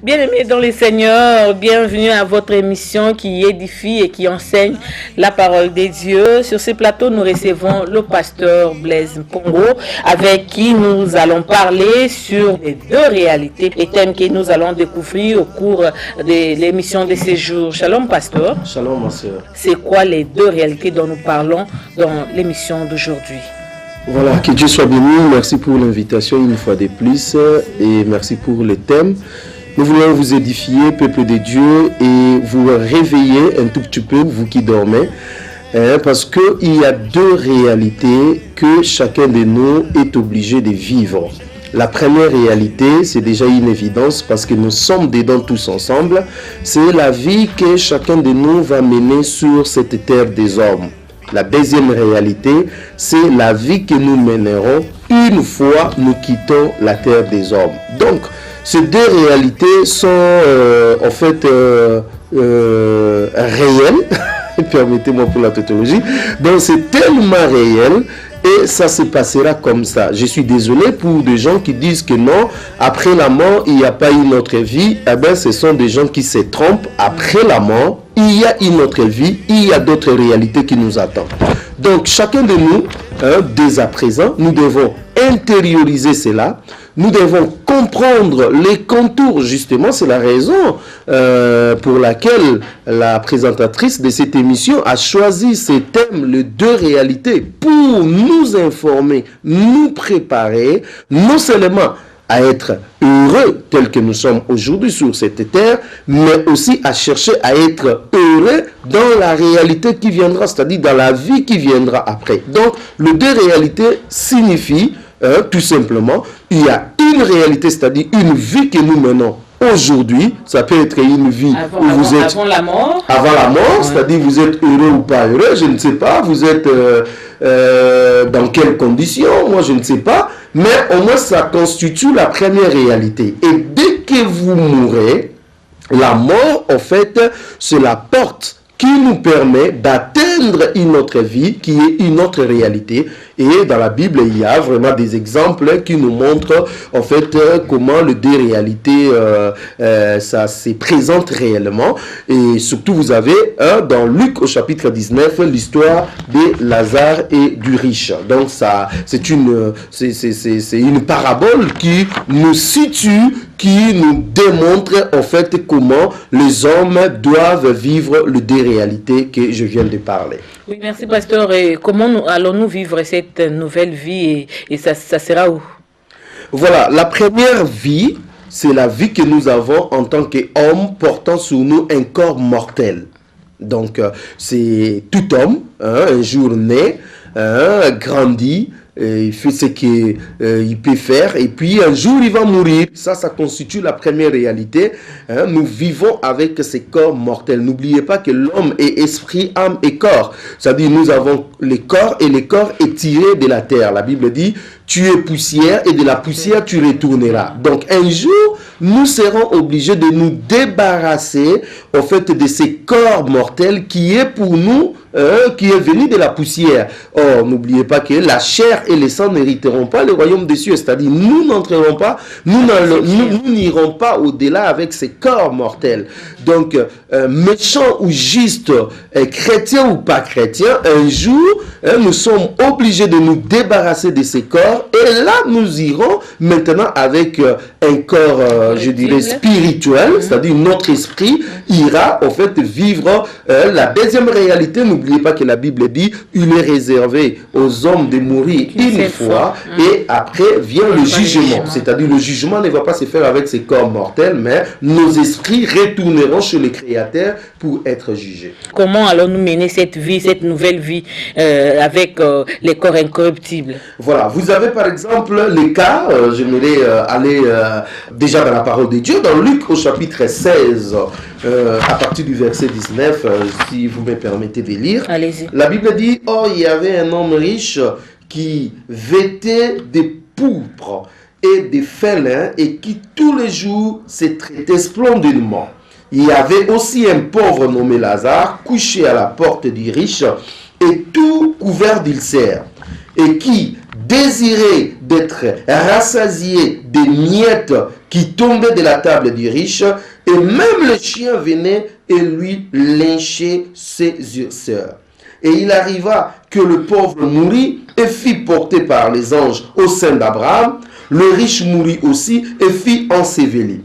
Bien-aimés dans le Seigneur, bienvenue à votre émission qui édifie et qui enseigne la parole de Dieu. Sur ce plateau, nous recevons le pasteur Blaise Mpongo, avec qui nous allons parler sur les deux réalités, les thèmes que nous allons découvrir au cours de l'émission de ce jour. Shalom, pasteur. Shalom, ma soeur. C'est quoi les deux réalités dont nous parlons dans l'émission d'aujourd'hui? Voilà, que Dieu soit béni. Merci pour l'invitation une fois de plus et merci pour le thème. Nous voulons vous édifier, peuple de Dieu, et vous réveiller un tout petit peu, vous qui dormez, parce qu'il y a deux réalités que chacun de nous est obligé de vivre. La première réalité, c'est déjà une évidence parce que nous sommes dedans tous ensemble, c'est la vie que chacun de nous va mener sur cette terre des hommes. La deuxième réalité, c'est la vie que nous mènerons une fois nous quittons la terre des hommes. Donc, ces deux réalités sont en fait réelles, permettez-moi pour la tautologie, donc c'est tellement réel et ça se passera comme ça. Je suis désolé pour des gens qui disent que non, après la mort, il n'y a pas une autre vie. Eh bien, ce sont des gens qui se trompent. Après la mort, il y a une autre vie, il y a d'autres réalités qui nous attendent. Donc, chacun de nous, dès à présent, nous devons intérioriser cela. Nous devons comprendre les contours, justement, c'est la raison pour laquelle la présentatrice de cette émission a choisi ce thème, les deux réalités, pour nous informer, nous préparer, non seulement à être heureux tel que nous sommes aujourd'hui sur cette terre, mais aussi à chercher à être heureux dans la réalité qui viendra, c'est-à-dire dans la vie qui viendra après. Donc, les deux réalités signifient tout simplement, il y a une réalité, c'est-à-dire une vie que nous menons aujourd'hui. Ça peut être une vie où vous êtes avant la mort. Avant la mort, c'est-à-dire vous êtes heureux ou pas heureux, je ne sais pas. Vous êtes dans quelles conditions, moi je ne sais pas. Mais au moins ça constitue la première réalité. Et dès que vous mourrez, la mort, en fait, c'est la porte qui nous permet d'atteindre une autre vie, qui est une autre réalité. Et dans la Bible, il y a vraiment des exemples qui nous montrent en fait comment les deux réalités ça se présente réellement. Et surtout, vous avez dans Luc au chapitre 19 l'histoire de Lazare et du riche. Donc ça, c'est une parabole qui nous situe, qui nous démontre en fait comment les hommes doivent vivre les deux réalités que je viens de parler. Oui, merci pasteur. Et comment allons-nous vivre cette nouvelle vie et ça sera où? Voilà, la première vie, c'est la vie que nous avons en tant qu'hommes portant sur nous un corps mortel. Donc, c'est tout homme, un jour né, grandit, il fait ce qu'il peut faire et puis un jour il va mourir. Ça constitue la première réalité. Nous vivons avec ces corps mortels. N'oubliez pas que l'homme est esprit, âme et corps. C'est-à-dire nous avons les corps et le corps est tiré de la terre. La Bible dit tu es poussière et de la poussière tu retourneras. Donc un jour nous serons obligés de nous débarrasser en fait de ces corps mortels qui est pour nous qui est venu de la poussière. Or, n'oubliez pas que la chair et le sang n'hériteront pas le royaume des cieux. C'est-à-dire, nous n'entrerons pas, nous n'irons pas au-delà avec ces corps mortels. Donc, méchants ou justes, chrétiens ou pas chrétiens, un jour, nous sommes obligés de nous débarrasser de ces corps. Et là, nous irons maintenant avec un corps, je dirais, spirituel, c'est-à-dire notre esprit ira, en fait, vivre la deuxième réalité. N'oubliez pas que la Bible dit il est réservé aux hommes de mourir une fois et après vient le jugement. C'est-à-dire le jugement ne va pas se faire avec ces corps mortels, mais nos esprits retourneront chez le Créateur pour être jugés. Comment allons-nous mener cette vie, cette nouvelle vie avec les corps incorruptibles? Voilà, vous avez par exemple les cas, j'aimerais aller déjà dans la parole de Dieu, dans Luc au chapitre 16, à partir du verset 19, si vous me permettez de lire. Allez-y. La Bible dit, oh, il y avait un homme riche qui vêtait des pourpres et des félins et qui tous les jours se traitait splendidement. Il y avait aussi un pauvre nommé Lazare couché à la porte du riche et tout couvert d'ulcères et qui, désirait d'être rassasié des miettes qui tombaient de la table du riche, et même le chien venait et lui lynchait ses urseurs. Et il arriva que le pauvre mourut et fut porté par les anges au sein d'Abraham. Le riche mourut aussi et fut enseveli.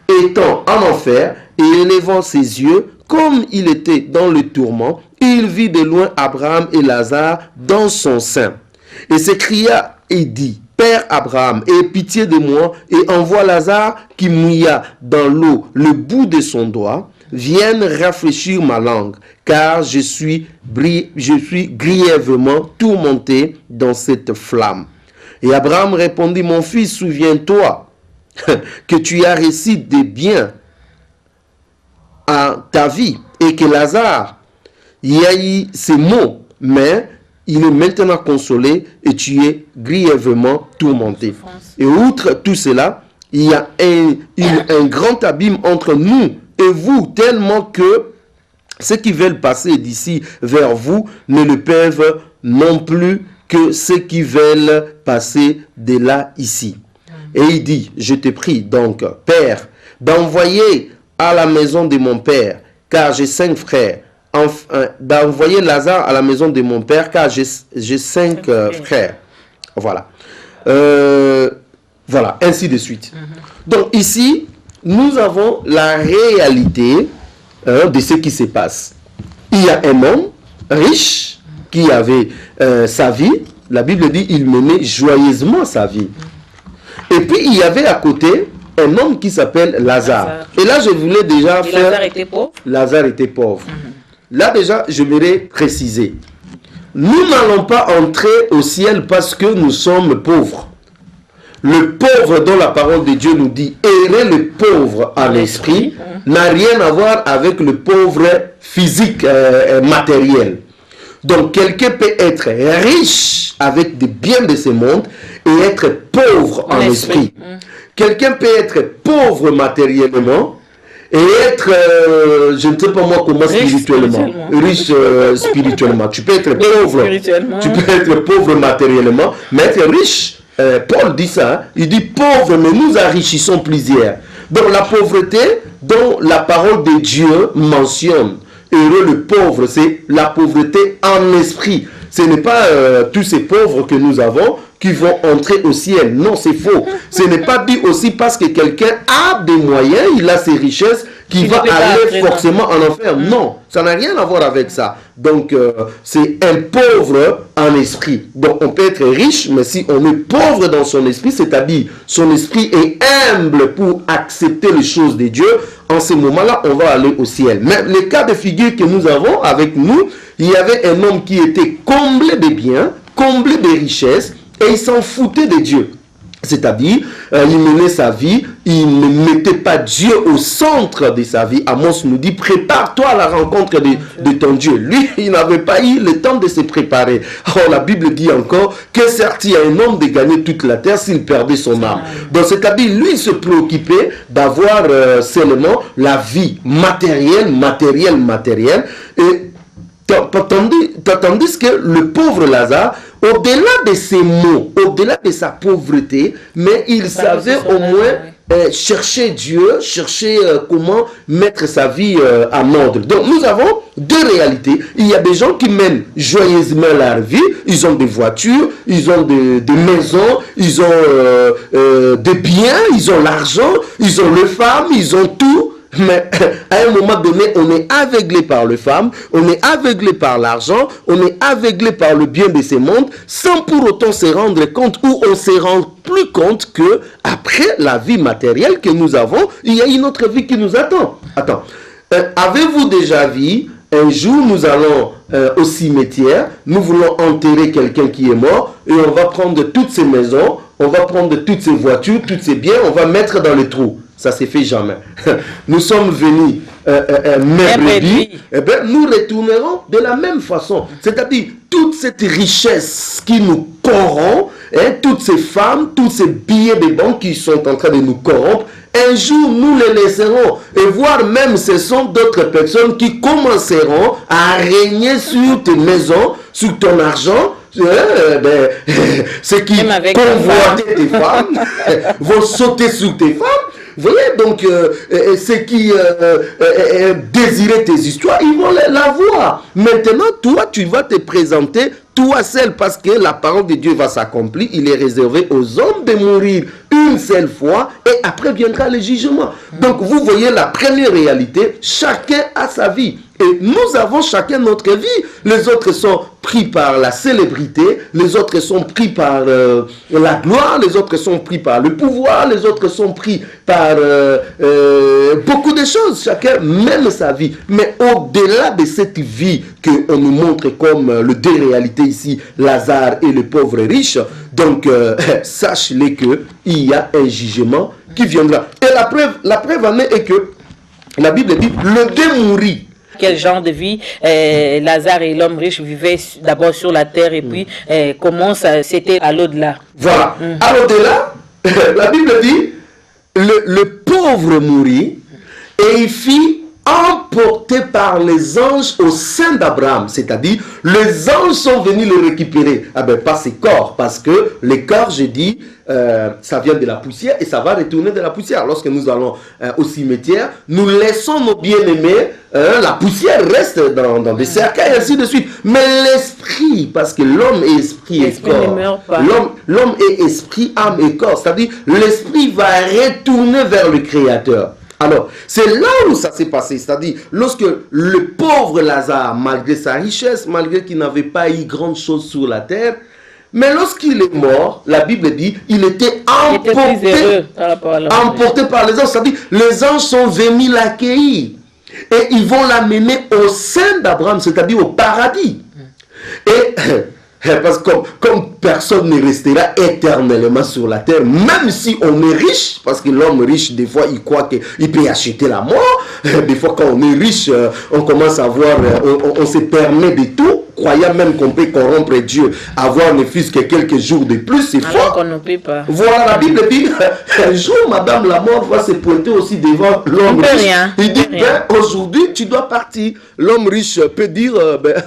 Étant en enfer et élevant ses yeux, comme il était dans le tourment, il vit de loin Abraham et Lazare dans son sein. Et s'écria et dit, Père Abraham, aie pitié de moi et envoie Lazare qui mouilla dans l'eau le bout de son doigt, vienne rafraîchir ma langue, car je suis grièvement tourmenté dans cette flamme. Et Abraham répondit, mon fils, souviens-toi que tu as reçu des biens à ta vie et que Lazare y a eu ces mots, mais il est maintenant consolé et tu es grièvement tourmenté. Et outre tout cela, il y a un grand abîme entre nous et vous, tellement que ceux qui veulent passer d'ici vers vous ne le peuvent non plus que ceux qui veulent passer de là ici. Et il dit, je te prie donc, Père, d'envoyer à la maison de mon père, car j'ai 5 frères, d'envoyer Lazare à la maison de mon père, car j'ai 5 frères. Voilà. Voilà, ainsi de suite. Donc ici, nous avons la réalité de ce qui se passe. Il y a un homme riche qui avait sa vie. La Bible dit il menait joyeusement sa vie. Et puis il y avait à côté un homme qui s'appelle Lazare. Et là, je voulais déjà faire... Lazare était pauvre. Lazare était pauvre. Là déjà, je voudrais préciser. Nous n'allons pas entrer au ciel parce que nous sommes pauvres. Le pauvre dont la parole de Dieu nous dit errer le pauvre en esprit n'a rien à voir avec le pauvre physique, matériel. Donc quelqu'un peut être riche avec des biens de ce monde et être pauvre en esprit. Quelqu'un peut être pauvre matériellement et être, je ne sais pas moi comment spirituellement. Riche spirituellement. Tu peux être pauvre, tu peux être pauvre matériellement, mais être riche. Paul dit ça, hein? Il dit pauvre, mais nous enrichissons plusieurs. Donc la pauvreté dont la parole de Dieu mentionne, heureux le pauvre, c'est la pauvreté en esprit. Ce n'est pas tous ces pauvres que nous avons qui vont entrer au ciel. Non, c'est faux. Ce n'est pas dit aussi parce que quelqu'un a des moyens, il a ses richesses, qui va aller forcément en enfer. Non, ça n'a rien à voir avec ça. Donc, c'est un pauvre en esprit. Donc, on peut être riche, mais si on est pauvre dans son esprit, c'est-à-dire son esprit est humble pour accepter les choses de Dieu, en ce moment-là, on va aller au ciel. Mais les cas de figure que nous avons avec nous, il y avait un homme qui était comblé de biens, comblé de richesses, et il s'en foutait de Dieu. C'est-à-dire, il menait sa vie, il ne mettait pas Dieu au centre de sa vie. Amos nous dit, prépare-toi à la rencontre de ton Dieu. Lui, il n'avait pas eu le temps de se préparer. Alors, la Bible dit encore que certes, il y a un homme de gagner toute la terre s'il perdait son âme. Donc, c'est-à-dire, lui, il se préoccupait d'avoir seulement la vie matérielle. Et tandis que le pauvre Lazare, au-delà de ses maux, au-delà de sa pauvreté, mais il savait au moins chercher Dieu, chercher comment mettre sa vie en ordre. Donc nous avons deux réalités. Il y a des gens qui mènent joyeusement leur vie, ils ont des voitures, ils ont des maisons, ils ont des biens, ils ont l'argent, ils ont les femmes, ils ont tout. Mais à un moment donné, on est aveuglé par les femmes, on est aveuglé par l'argent, on est aveuglé par le bien de ce monde, sans pour autant se rendre compte, ou on se rend plus compte que après la vie matérielle que nous avons, il y a une autre vie qui nous attend. Attends, avez-vous déjà vu, un jour nous allons au cimetière, nous voulons enterrer quelqu'un qui est mort, et on va prendre toutes ses maisons, on va prendre toutes ses voitures, tous ses biens, on va mettre dans le trou. Ça ne se fait jamais. Nous sommes venus mercredi, et bien nous retournerons de la même façon. C'est-à-dire, toute cette richesse qui nous corrompt, toutes ces femmes, tous ces billets de banque qui sont en train de nous corrompre, un jour nous les laisserons. Et voire même ce sont d'autres personnes qui commenceront à régner sur tes maisons, sur ton argent, ceux qui convoitaient tes femmes vont sauter sur tes femmes. Vous voyez, donc ceux qui désiraient tes histoires, ils vont la voir. Maintenant, toi, tu vas te présenter, toi seul, parce que la parole de Dieu va s'accomplir. Il est réservé aux hommes de mourir une seule fois et après viendra le jugement. Donc, vous voyez la première réalité, chacun a sa vie. Et nous avons chacun notre vie. Les autres sont pris par la célébrité, les autres sont pris par la gloire, les autres sont pris par le pouvoir, les autres sont pris par beaucoup de choses. Chacun mène sa vie. Mais au-delà de cette vie qu'on nous montre comme les deux réalités ici, Lazare et le pauvre riche, donc sache-les qu'il y a un jugement qui viendra. Et la preuve en est que la Bible dit, le deux mourit. Quel genre de vie Lazare et l'homme riche vivaient d'abord sur la terre et puis comment ça c'était à l'au-delà. Voilà. À l'au-delà, la Bible dit le pauvre mourit et il fit emporté par les anges au sein d'Abraham. C'est-à-dire, les anges sont venus le récupérer. Ah ben, pas ses corps, parce que les corps, je dis, ça vient de la poussière et ça va retourner de la poussière. Lorsque nous allons au cimetière, nous laissons nos bien-aimés, la poussière reste dans des cercueils et ainsi de suite. Mais l'esprit, parce que l'homme est esprit et corps. L'homme est esprit, âme et corps. C'est-à-dire, l'esprit va retourner vers le Créateur. Alors, c'est là où ça s'est passé, c'est-à-dire, lorsque le pauvre Lazare, malgré sa richesse, malgré qu'il n'avait pas eu grande chose sur la terre, mais lorsqu'il est mort, la Bible dit, il était emporté par les anges, c'est-à-dire, les anges sont venus l'accueillir, et ils vont l'amener au sein d'Abraham, c'est-à-dire au paradis. Et... parce que comme personne ne restera éternellement sur la terre, même si on est riche, parce que l'homme riche, des fois, il croit qu'il peut acheter la mort. Des fois, quand on est riche, on commence à voir, on se permet de tout, croyant même qu'on peut corrompre Dieu, avoir ne fût-ce que quelques jours de plus, c'est faux. Qu'on ne peut pas. Voilà, la Bible dit, un jour, Madame la mort va se pointer aussi devant l'homme riche. Il dit, aujourd'hui, tu dois partir. L'homme riche peut dire,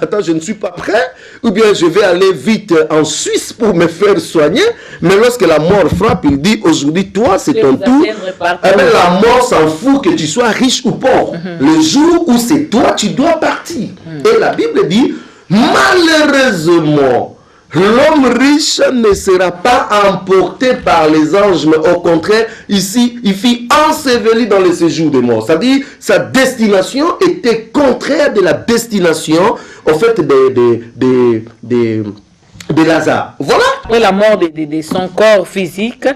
attends, je ne suis pas prêt, ou bien je vais aller vite en Suisse pour me faire soigner. Mais lorsque la mort frappe, il dit, aujourd'hui, toi, c'est ton tour. La mort s'en fout que tu sois riche ou pauvre. Le jour où c'est toi, tu dois partir. Et la Bible dit, malheureusement, l'homme riche ne sera pas emporté par les anges, mais au contraire, ici, il fut enseveli dans le séjour des morts. C'est-à-dire, sa destination était contraire de la destination, en fait, de Lazare. Voilà. Après la mort de son corps physique,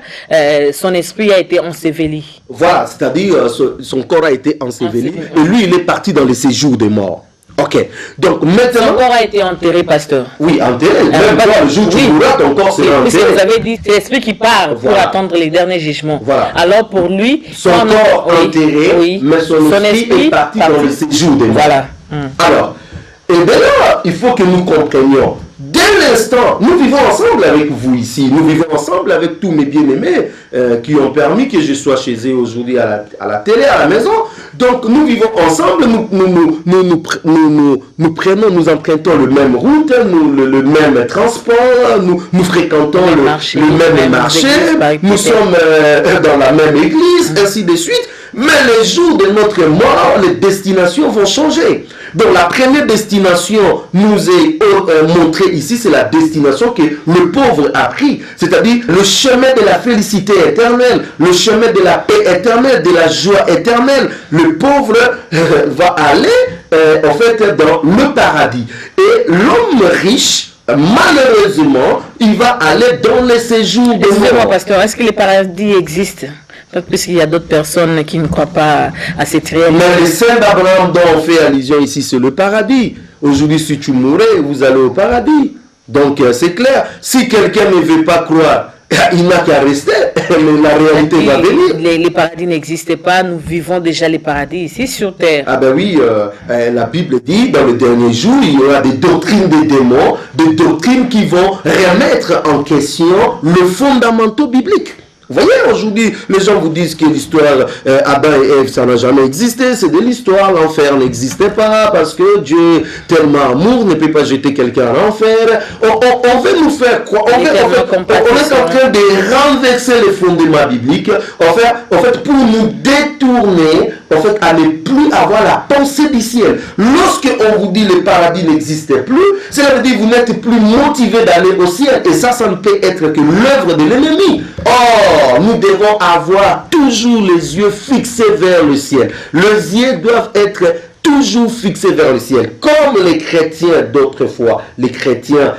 son esprit a été enseveli. Voilà, c'est-à-dire, son corps a été enseveli, et lui, il est parti dans le séjour des morts. Ok, donc maintenant... Son corps a été enterré, pasteur. Oui, enterré. Même toi, le jour où tu mourras, ton corps sera enterré. Vous avez dit, c'est l'esprit qui part pour attendre les derniers jugements. Voilà. Alors pour lui... Son corps enterré, mais son esprit est parti dans le séjour des morts. Voilà. Alors, et bien là, il faut que nous comprenions. Dès l'instant, nous vivons ensemble avec vous ici, nous vivons ensemble avec tous mes bien-aimés qui ont permis que je sois chez eux aujourd'hui à la télé, à la maison. Donc nous vivons ensemble, nous prenons, nous empruntons le même route, le même transport, nous fréquentons le même marché, nous sommes dans la même église, ainsi de suite. Mais les jours de notre mort, les destinations vont changer. Donc la première destination nous est montrée ici, c'est la destination que le pauvre a pris. C'est-à-dire le chemin de la félicité éternelle, le chemin de la paix éternelle, de la joie éternelle. Le pauvre va aller en fait dans le paradis. Et l'homme riche, malheureusement, il va aller dans les séjours de mort. Excusez-moi, pasteur, est-ce que le paradis existe? Puisqu'il y a d'autres personnes qui ne croient pas à cette réalité. Mais le sein d'Abraham dont on fait allusion ici, c'est le paradis. Aujourd'hui, si tu mourais, vous allez au paradis. Donc, c'est clair. Si quelqu'un ne veut pas croire, il n'a qu'à rester. Mais la réalité va venir. Les paradis n'existent pas. Nous vivons déjà les paradis ici sur terre. Ah ben oui, la Bible dit, dans le dernier jour, il y aura des doctrines des démons, des doctrines qui vont remettre en question le fondamental biblique. Vous voyez, aujourd'hui, les gens vous disent que l'histoire Adam et Ève, ça n'a jamais existé. C'est de l'histoire. L'enfer n'existait pas parce que Dieu, tellement amour, ne peut pas jeter quelqu'un en enfer. On veut nous faire croire. On est en train de renverser les fondements bibliques. En fait, pour nous détourner, à ne plus avoir la pensée du ciel. Lorsque on vous dit le paradis n'existait plus, cela veut dire que vous n'êtes plus motivé d'aller au ciel. Et ça ne peut être que l'œuvre de l'ennemi. Or, nous devons avoir toujours les yeux fixés vers le ciel. Les yeux doivent être toujours fixés vers le ciel. Comme les chrétiens d'autrefois, les chrétiens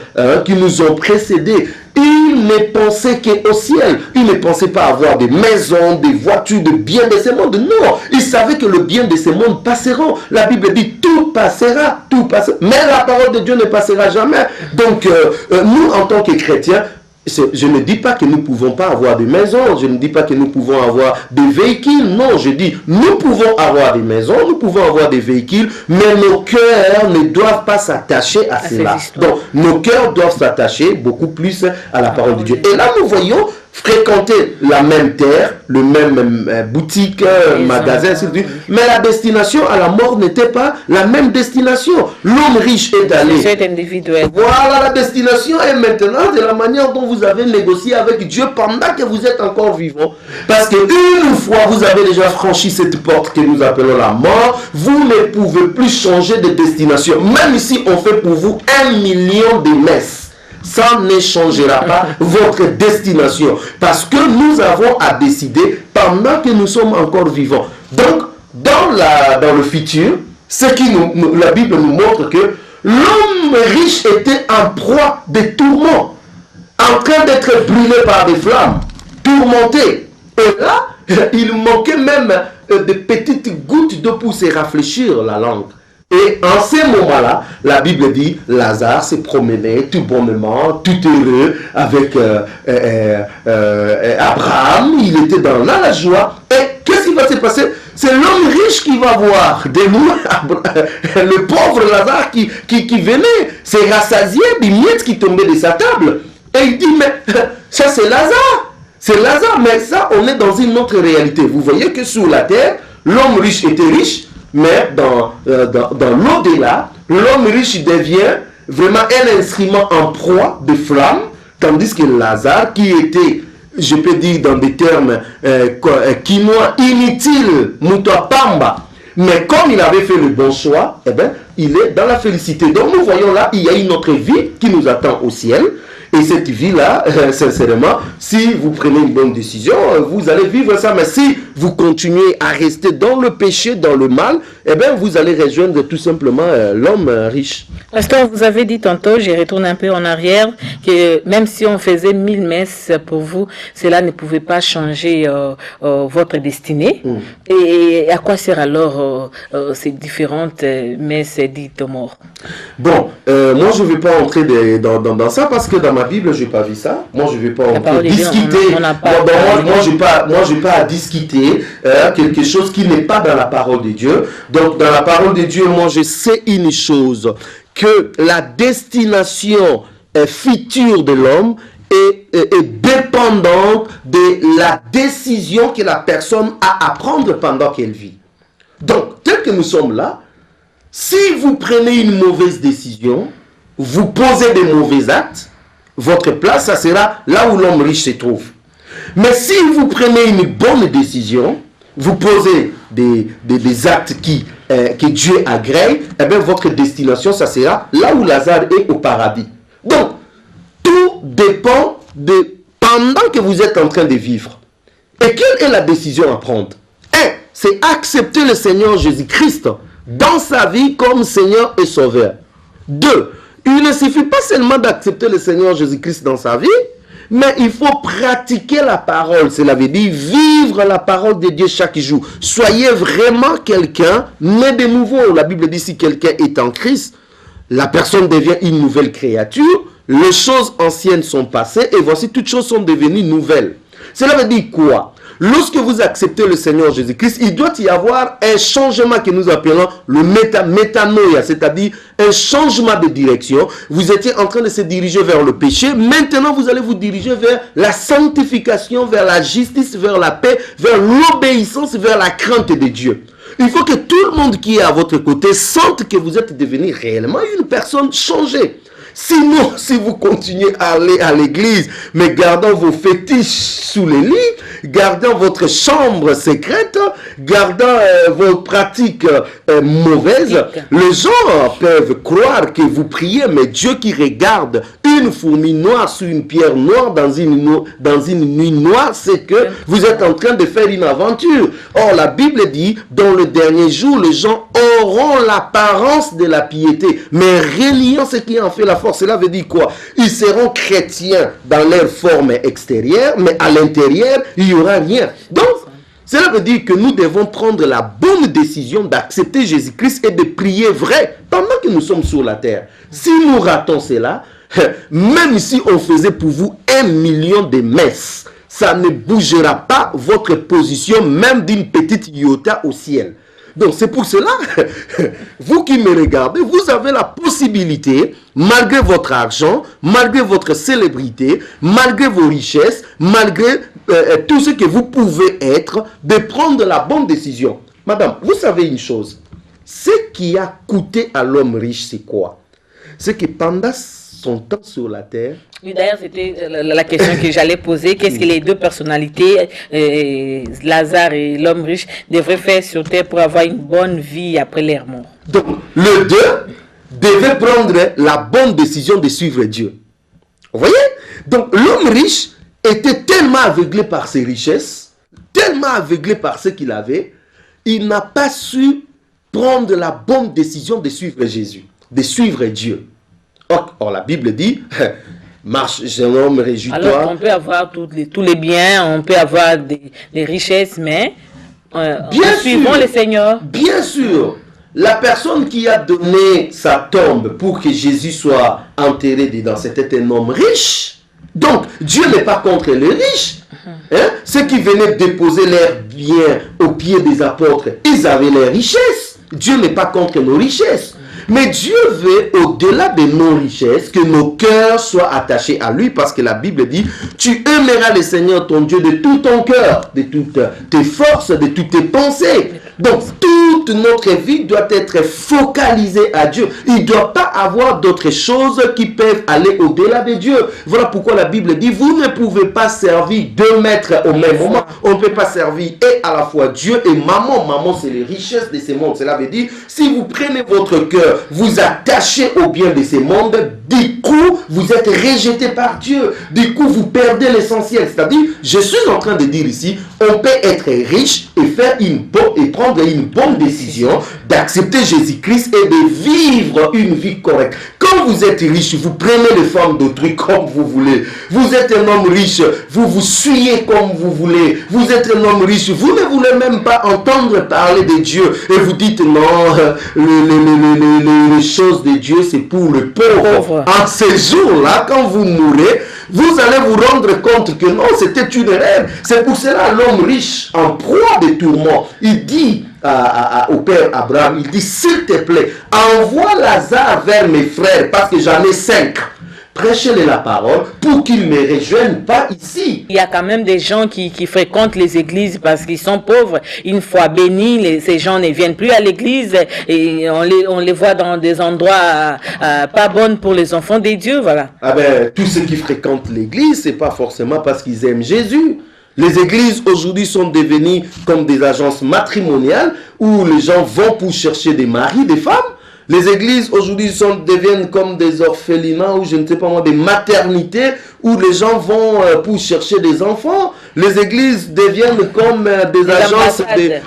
qui nous ont précédés, ils ne pensaient qu'au ciel. Ils ne pensaient pas avoir des maisons, des voitures, des biens de ce monde. Non, ils savaient que le bien de ce monde passeront. La Bible dit tout passera, tout passera. Mais la parole de Dieu ne passera jamais. Donc, nous, en tant que chrétiens, je ne dis pas que nous ne pouvons pas avoir des maisons, je ne dis pas que nous pouvons avoir des véhicules, non, je dis nous pouvons avoir des maisons, nous pouvons avoir des véhicules, mais nos cœurs ne doivent pas s'attacher à cela. Donc nos cœurs doivent s'attacher beaucoup plus à la parole de Dieu. Et là nous voyons fréquenter la même terre, le même boutique, magasin, ainsi de suite. Mais la destination à la mort n'était pas la même destination. L'homme riche est allé. C'est individuel. Voilà, la destination est maintenant de la manière dont vous avez négocié avec Dieu pendant que vous êtes encore vivant. Parce que une fois vous avez déjà franchi cette porte que nous appelons la mort, vous ne pouvez plus changer de destination. Même si on fait pour vous 1 million de messes, ça ne changera pas votre destination. Parce que nous avons à décider pendant que nous sommes encore vivants. Donc, dans le futur, la Bible nous montre que l'homme riche était en proie des tourments, en train d'être brûlé par des flammes, tourmenté. Et là, il manquait même de petites gouttes d'eau pour se rafraîchir la langue. Et en ces moments-là, la Bible dit, Lazare s'est promené tout bonnement, tout heureux avec Abraham. Il était dans la joie. Et qu'est-ce qui va se passer? C'est l'homme riche qui va voir de nous, le pauvre Lazare qui venait, s'est rassasié des miettes qui tombaient de sa table. Et il dit, mais ça c'est Lazare. C'est Lazare, mais ça, on est dans une autre réalité. Vous voyez que sur la terre, l'homme riche était riche. Mais dans l'au-delà, l'homme riche devient vraiment un instrument en proie de flammes, tandis que Lazare, qui était, je peux dire dans des termes quinoa, inutile, mutua pamba, mais comme il avait fait le bon choix, eh bien, il est dans la félicité. Donc nous voyons là, il y a une autre vie qui nous attend au ciel. Et cette vie-là, sincèrement, si vous prenez une bonne décision, vous allez vivre ça. Mais si vous continuez à rester dans le péché, dans le mal, eh bien, vous allez rejoindre tout simplement l'homme riche. Pasteur, vous avez dit tantôt, je retourne un peu en arrière, que même si on faisait 1000 messes pour vous, cela ne pouvait pas changer votre destinée. Et à quoi sert alors ces différentes messes dites aux morts? Bon, moi je ne vais pas entrer dans ça parce que dans ma Bible, je n'ai pas vu ça. Moi, je ne vais pas discuter. Moi, je n'ai pas à discuter quelque chose qui n'est pas dans la parole de Dieu. Donc, dans la parole de Dieu, moi, je sais une chose, que la destination future de l'homme est dépendante de la décision que la personne a à prendre pendant qu'elle vit. Donc, tel que nous sommes là, si vous prenez une mauvaise décision, vous posez des mauvais actes, votre place, ça sera là où l'homme riche se trouve. Mais si vous prenez une bonne décision, vous posez des actes que Dieu agrée, eh bien votre destination, ça sera là où Lazare est au paradis. Donc, tout dépend de pendant que vous êtes en train de vivre. Et quelle est la décision à prendre? C'est accepter le Seigneur Jésus-Christ dans sa vie comme Seigneur et Sauveur. 2. Il ne suffit pas seulement d'accepter le Seigneur Jésus-Christ dans sa vie, mais il faut pratiquer la parole. Cela veut dire vivre la parole de Dieu chaque jour. Soyez vraiment quelqu'un né de nouveau. La Bible dit si quelqu'un est en Christ, la personne devient une nouvelle créature. Les choses anciennes sont passées et voici toutes choses sont devenues nouvelles. Cela veut dire quoi? lorsque vous acceptez le Seigneur Jésus-Christ, il doit y avoir un changement que nous appelons le métanoïa, c'est-à-dire un changement de direction. Vous étiez en train de se diriger vers le péché. Maintenant, vous allez vous diriger vers la sanctification, vers la justice, vers la paix, vers l'obéissance, vers la crainte de Dieu. Il faut que tout le monde qui est à votre côté sente que vous êtes devenu réellement une personne changée. Sinon, si vous continuez à aller à l'église, mais gardant vos fétiches sous les lits, gardant votre chambre secrète, gardant vos pratiques mauvaises, les gens peuvent croire que vous priez, mais Dieu qui regarde une fourmi noire sur une pierre noire dans une nuit noire, c'est que vous êtes en train de faire une aventure. Or, la Bible dit, dans le dernier jour, les gens auront l'apparence de la piété, mais reliant ce qui en fait la force. Cela veut dire quoi? Ils seront chrétiens dans leur forme extérieure, mais à l'intérieur, il n'y aura rien. Donc, cela veut dire que nous devons prendre la bonne décision d'accepter Jésus-Christ et de prier vrai pendant que nous sommes sur la terre. Si nous ratons cela, même si on faisait pour vous 1 million de messes, ça ne bougera pas votre position, même d'une petite iota au ciel. Donc c'est pour cela, vous qui me regardez, vous avez la possibilité, malgré votre argent, malgré votre célébrité, malgré vos richesses, malgré tout ce que vous pouvez être, de prendre la bonne décision. Madame, vous savez une chose, ce qui a coûté à l'homme riche, c'est quoi? C'est que pendant son temps sur la terre... Oui, d'ailleurs, c'était la question que j'allais poser. Qu'est-ce que les deux personnalités, Lazare et l'homme riche, devraient faire sur terre pour avoir une bonne vie après leur mort? Donc, les deux devaient prendre la bonne décision de suivre Dieu. Vous voyez? Donc, l'homme riche était tellement aveuglé par ses richesses, tellement aveuglé par ce qu'il avait, il n'a pas su prendre la bonne décision de suivre Jésus, de suivre Dieu. Or la Bible dit, marche, jeune homme, réjouis-toi. Alors on peut avoir tous les biens, on peut avoir des richesses, mais suivons le Seigneur. Bien sûr, la personne qui a donné sa tombe pour que Jésus soit enterré dedans, c'était un homme riche. Donc, Dieu n'est pas contre les riches. Ceux qui venaient déposer leurs biens aux pieds des apôtres, ils avaient leurs richesses. Dieu n'est pas contre nos richesses. Mais Dieu veut, au-delà de nos richesses, que nos cœurs soient attachés à lui, parce que la Bible dit, tu aimeras le Seigneur ton Dieu de tout ton cœur, de toutes tes forces, de toutes tes pensées. Donc, toute notre vie doit être focalisée à Dieu. Il ne doit pas avoir d'autres choses qui peuvent aller au-delà de Dieu. Voilà pourquoi la Bible dit, vous ne pouvez pas servir deux maîtres au même moment. On ne peut pas servir et à la fois Dieu et maman. Maman, c'est les richesses de ce monde. Cela veut dire, si vous prenez votre cœur, vous attachez au bien de ce monde, du coup, vous êtes rejeté par Dieu. Du coup, vous perdez l'essentiel. C'est-à-dire, je suis en train de dire ici, on peut être riche et faire prendre une bonne décision d'accepter Jésus-Christ et de vivre une vie correcte. Quand vous êtes riche, vous prenez les femmes d'autrui comme vous voulez. Vous êtes un homme riche, vous vous suyez comme vous voulez. Vous êtes un homme riche, vous ne voulez même pas entendre parler de Dieu. Et vous dites non, les choses de Dieu, c'est pour le pauvre. En ces jours-là, quand vous mourrez, vous allez vous rendre compte que non, c'était une erreur. C'est pour cela l'homme riche, en proie de tourments, il dit au père Abraham, il dit, s'il te plaît, envoie Lazare vers mes frères, parce que j'en ai 5. Prêchez-les la parole pour qu'ils ne me rejoignent pas ici. Il y a quand même des gens qui fréquentent les églises parce qu'ils sont pauvres. Une fois bénis, ces gens ne viennent plus à l'église et on les voit dans des endroits pas bons pour les enfants des dieux. Voilà. Ah ben, tous ceux qui fréquentent l'église, c'est pas forcément parce qu'ils aiment Jésus. Les églises aujourd'hui sont devenues comme des agences matrimoniales où les gens vont pour chercher des maris, des femmes. Les églises aujourd'hui deviennent comme des orphelinats ou je ne sais pas moi, des maternités où les gens vont pour chercher des enfants. Les églises deviennent comme des agences,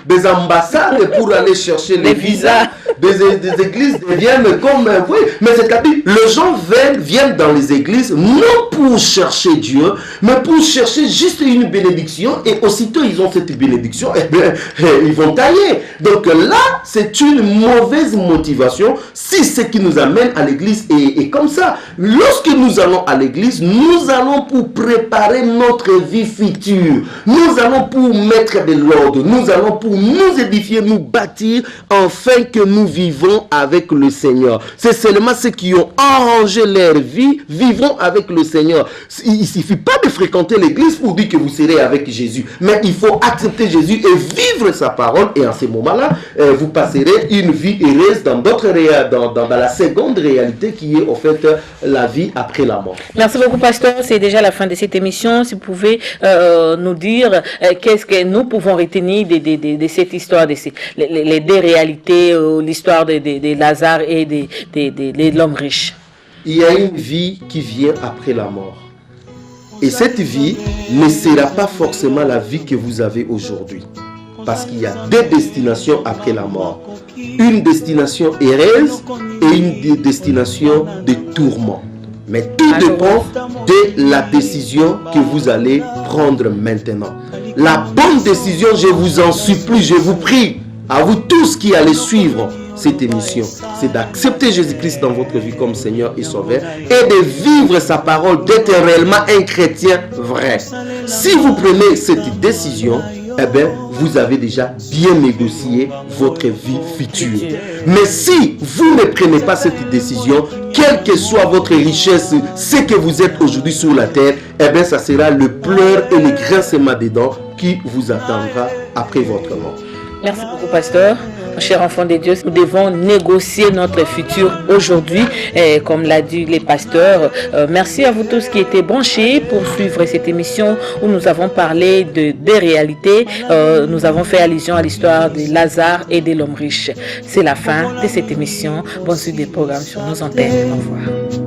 des ambassades pour aller chercher les visas. des églises deviennent comme... oui, mais c'est-à-dire, les gens viennent dans les églises non pour chercher Dieu, mais pour chercher juste une bénédiction, et aussitôt ils ont cette bénédiction, eh bien, ils vont tailler. Donc là, c'est une mauvaise motivation si ce qui nous amène à l'église est comme ça. Lorsque nous allons à l'église, nous allons pour préparer notre vie future. Nous allons pour mettre de l'ordre. Nous allons pour nous édifier, nous bâtir, afin que nous vivons avec le Seigneur. C'est seulement ceux qui ont arrangé leur vie vivront avec le Seigneur. Il ne suffit pas de fréquenter l'église pour dire que vous serez avec Jésus. Mais il faut accepter Jésus et vivre sa parole. Et en ce moment-là, vous passerez une vie heureuse dans la seconde réalité qui est en fait la vie après la mort. Merci beaucoup, pasteur. C'est déjà la fin de cette émission. Si vous pouvez nous dire qu'est-ce que nous pouvons retenir de cette histoire, les deux réalités, l'histoire de Lazare et de l'homme riche. Il y a une vie qui vient après la mort. Et cette vie ne sera pas forcément la vie que vous avez aujourd'hui. Parce qu'il y a deux destinations après la mort. Une destination heureuse et une destination de tourment. Mais tout dépend de la décision que vous allez prendre maintenant. La bonne décision, je vous en supplie, je vous prie, à vous tous qui allez suivre cette émission, c'est d'accepter Jésus-Christ dans votre vie comme Seigneur et Sauveur et de vivre sa parole, d'être réellement un chrétien vrai. Si vous prenez cette décision, eh bien, vous avez déjà bien négocié votre vie future. Mais si vous ne prenez pas cette décision, quelle que soit votre richesse, ce que vous êtes aujourd'hui sur la terre, eh bien, ça sera le pleur et le grincement des dents qui vous attendra après votre mort. Merci beaucoup, pasteur. Chers enfants de Dieu, nous devons négocier notre futur aujourd'hui, comme l'a dit les pasteurs. Merci à vous tous qui étaient branchés pour suivre cette émission où nous avons parlé des réalités. Nous avons fait allusion à l'histoire de Lazare et de l'homme riche. C'est la fin de cette émission. Bonne suite des programmes sur nos antennes. Au revoir.